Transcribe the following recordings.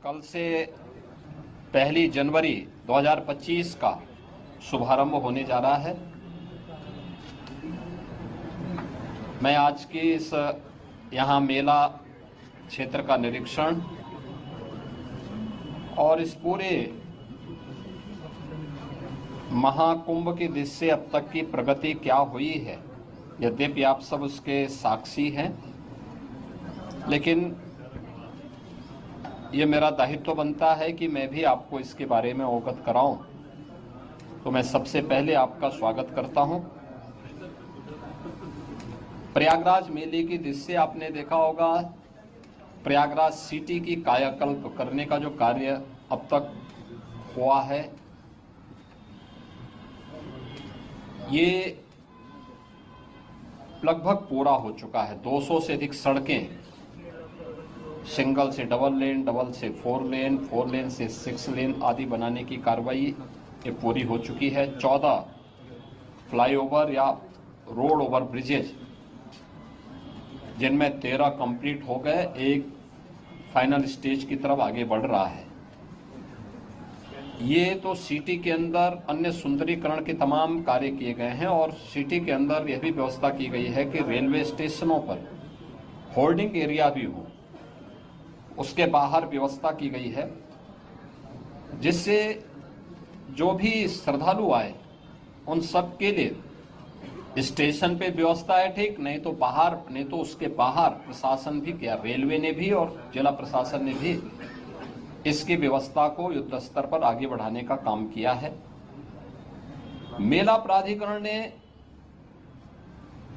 कल से 1 जनवरी 2025 का शुभारंभ होने जा रहा है। मैं आज की इस यहाँ मेला क्षेत्र का निरीक्षण और इस पूरे महाकुंभ की दृष्टि से अब तक की प्रगति क्या हुई है, यद्यपि आप सब उसके साक्षी हैं, लेकिन ये मेरा दायित्व बनता है कि मैं भी आपको इसके बारे में अवगत कराऊं। तो मैं सबसे पहले आपका स्वागत करता हूं। प्रयागराज मेले की दृष्टि से आपने देखा होगा, प्रयागराज सिटी की कायाकल्प करने का जो कार्य अब तक हुआ है, ये लगभग पूरा हो चुका है। 200 से अधिक सड़कें, सिंगल से डबल लेन, डबल से 4 लेन, 4 लेन से 6 लेन आदि बनाने की कार्रवाई ये पूरी हो चुकी है। 14 फ्लाईओवर या रोड ओवर ब्रिजेज, जिनमें 13 कंप्लीट हो गए, एक फाइनल स्टेज की तरफ आगे बढ़ रहा है। ये तो सिटी के अंदर अन्य सुंदरीकरण के तमाम कार्य किए गए हैं और सिटी के अंदर यह भी व्यवस्था की गई है कि रेलवे स्टेशनों पर होल्डिंग एरिया भी हो, उसके बाहर व्यवस्था की गई है, जिससे जो भी श्रद्धालु आए उन सब के लिए स्टेशन पे व्यवस्था है, ठीक, नहीं तो बाहर, नहीं तो उसके बाहर प्रशासन भी किया, रेलवे ने भी और जिला प्रशासन ने भी इसकी व्यवस्था को युद्ध स्तर पर आगे बढ़ाने का काम किया है। मेला प्राधिकरण ने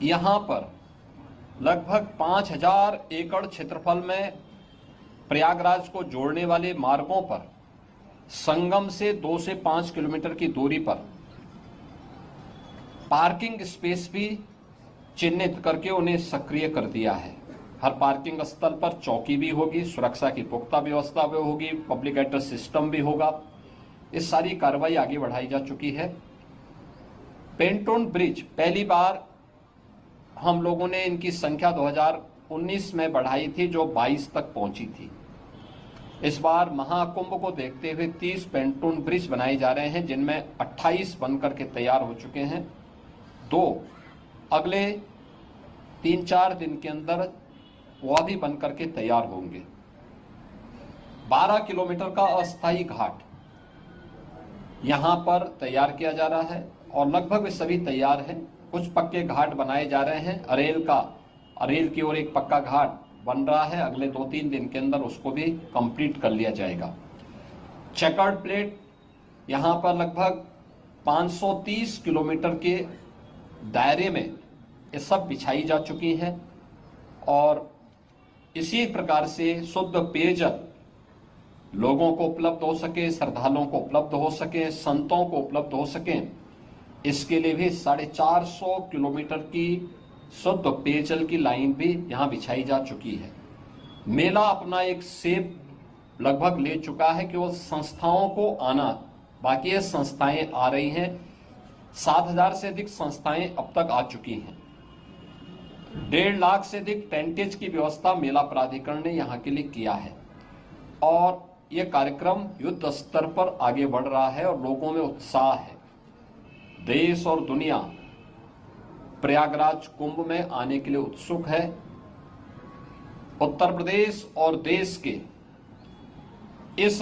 यहां पर लगभग 5000 एकड़ क्षेत्रफल में प्रयागराज को जोड़ने वाले मार्गों पर संगम से 2 से 5 किलोमीटर की दूरी पर पार्किंग स्पेस भी चिन्हित करके उन्हें सक्रिय कर दिया है। हर पार्किंग स्थल पर चौकी भी होगी, सुरक्षा की पुख्ता व्यवस्था भी होगी, पब्लिक एड्रेस सिस्टम भी होगा। इस सारी कार्रवाई आगे बढ़ाई जा चुकी है। पेंटोन ब्रिज पहली बार हम लोगों ने इनकी संख्या 2019 में बढ़ाई थी, जो 22 तक पहुंची थी। इस बार महाकुंभ को देखते हुए 30 पेंटोन ब्रिज बनाए जा रहे हैं, जिनमें 28 बनकर के तैयार हो चुके हैं। 2 अगले 3-4 दिन के अंदर वह भी बनकर के तैयार होंगे। 12 किलोमीटर का अस्थायी घाट यहां पर तैयार किया जा रहा है और लगभग वे सभी तैयार हैं। कुछ पक्के घाट बनाए जा रहे हैं। अरेल की ओर एक पक्का घाट बन रहा है, अगले 2-3 दिन के अंदर उसको भी कंप्लीट कर लिया जाएगा। चेकर्ड प्लेट यहां पर लगभग 530 किलोमीटर के दायरे में ये सब बिछाई जा चुकी हैं और इसी प्रकार से शुद्ध पेयजल लोगों को उपलब्ध हो सके, श्रद्धालुओं को उपलब्ध हो सके, संतों को उपलब्ध हो सके, इसके लिए भी 450 किलोमीटर की शुद्ध पेयजल की लाइन भी यहां बिछाई जा चुकी है। मेला अपना एक शेप लगभग ले चुका है कि वो संस्थाओं को आना, बाकी ये संस्थाएं आ रही हैं। 7000 से अधिक संस्थाएं अब तक आ चुकी हैं। 1.5 लाख से अधिक टेंटेज की व्यवस्था मेला प्राधिकरण ने यहाँ के लिए किया है और ये कार्यक्रम युद्ध स्तर पर आगे बढ़ रहा है और लोगों में उत्साह है। देश और दुनिया प्रयागराज कुंभ में आने के लिए उत्सुक है। उत्तर प्रदेश और देश के इस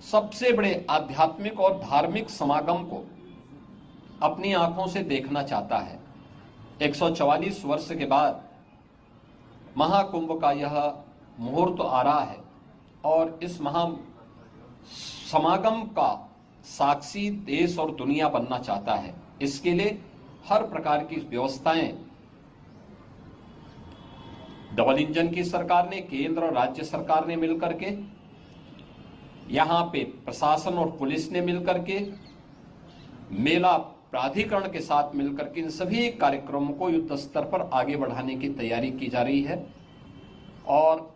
सबसे बड़े आध्यात्मिक और धार्मिक समागम को अपनी आंखों से देखना चाहता है। 144 वर्ष के बाद महाकुंभ का यह मुहूर्त आ रहा है और इस महा समागम का साक्षी देश और दुनिया बनना चाहता है। इसके लिए हर प्रकार की व्यवस्थाएं डबल इंजन की सरकार ने, केंद्र और राज्य सरकार ने मिलकर के, यहां पे प्रशासन और पुलिस ने मिलकर के, मेला प्राधिकरण के साथ मिलकर के इन सभी कार्यक्रमों को युद्ध स्तर पर आगे बढ़ाने की तैयारी की जा रही है और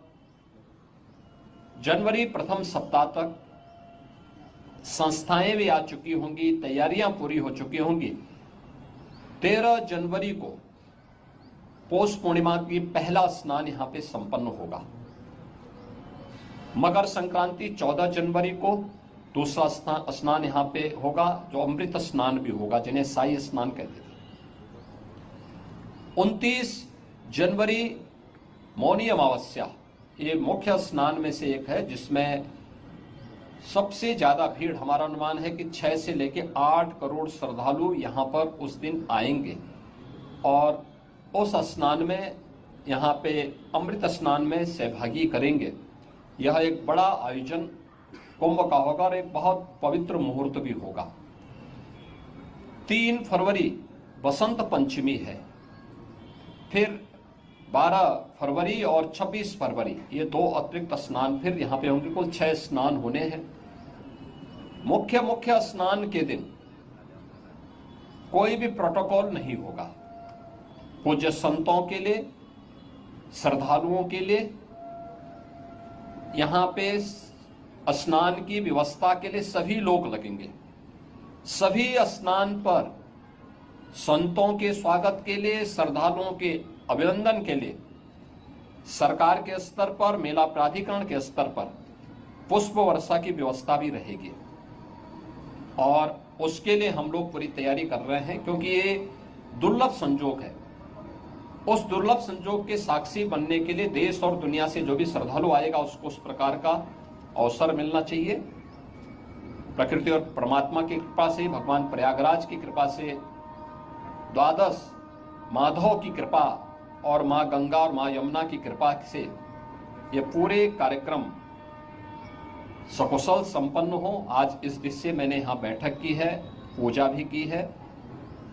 जनवरी प्रथम सप्ताह तक संस्थाएं भी आ चुकी होंगी, तैयारियां पूरी हो चुकी होंगी। 13 जनवरी को पौष पूर्णिमा की पहला स्नान यहां पे संपन्न होगा। मकर संक्रांति 14 जनवरी को दूसरा स्नान यहाँ पे होगा, जो अमृत स्नान भी होगा, जिन्हें साई स्नान कहते थे। 29 जनवरी मौनी अमावस्या, ये मुख्य स्नान में से एक है, जिसमें सबसे ज्यादा भीड़, हमारा अनुमान है कि 6 से लेकर 8 करोड़ श्रद्धालु यहाँ पर उस दिन आएंगे और उस स्नान में, यहाँ पे अमृत स्नान में सहभागी करेंगे। यह एक बड़ा आयोजन कुंभ का होगा और एक बहुत पवित्र मुहूर्त भी होगा। 3 फरवरी बसंत पंचमी है, फिर 12 फरवरी और 26 फरवरी ये 2 अतिरिक्त स्नान फिर यहाँ पे होंगे। कुल 6 स्नान होने हैं। मुख्य स्नान के दिन कोई भी प्रोटोकॉल नहीं होगा। पूज्य संतों के लिए, श्रद्धालुओं के लिए यहाँ पे स्नान की व्यवस्था के लिए सभी लोग लगेंगे। सभी स्नान पर संतों के स्वागत के लिए, श्रद्धालुओं के अभिनंदन के लिए सरकार के स्तर पर, मेला प्राधिकरण के स्तर पर पुष्प वर्षा की व्यवस्था भी रहेगी और उसके लिए हम लोग पूरी तैयारी कर रहे हैं, क्योंकि ये दुर्लभ संजोग है। उस दुर्लभ संजोग के साक्षी बनने के लिए देश और दुनिया से जो भी श्रद्धालु आएगा उसको उस प्रकार का अवसर मिलना चाहिए। प्रकृति और परमात्मा की कृपा से, भगवान प्रयागराज की कृपा से, द्वादश माधव की कृपा और माँ गंगा और माँ यमुना की कृपा से ये पूरे कार्यक्रम सकुशल संपन्न हो। आज इस दिशा से मैंने यहाँ बैठक की है, पूजा भी की है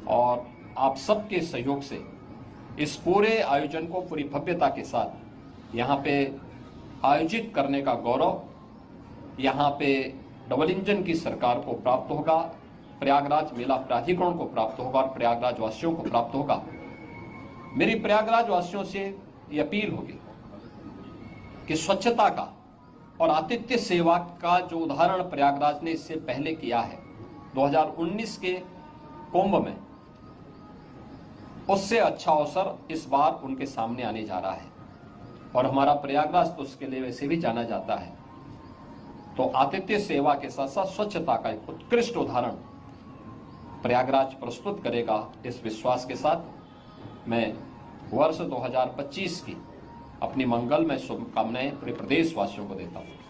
और आप सबके सहयोग से इस पूरे आयोजन को पूरी भव्यता के साथ यहाँ पे आयोजित करने का गौरव यहाँ पे डबल इंजन की सरकार को प्राप्त होगा, प्रयागराज मेला प्राधिकरण को प्राप्त होगा और प्रयागराज वासियों को प्राप्त होगा। मेरी प्रयागराज वासियों से ये अपील होगी कि स्वच्छता का और आतिथ्य सेवा का जो उदाहरण प्रयागराज ने इससे पहले किया है 2019 के कुंभ में, उससे अच्छा अवसर इस बार उनके सामने आने जा रहा है और हमारा प्रयागराज तो उसके लिए वैसे भी जाना जाता है। तो आतिथ्य सेवा के साथ साथ स्वच्छता का एक उत्कृष्ट उदाहरण प्रयागराज प्रस्तुत करेगा। इस विश्वास के साथ मैं वर्ष 2025 की अपनी मंगलमय शुभकामनाएं पूरे प्रदेशवासियों को देता हूं।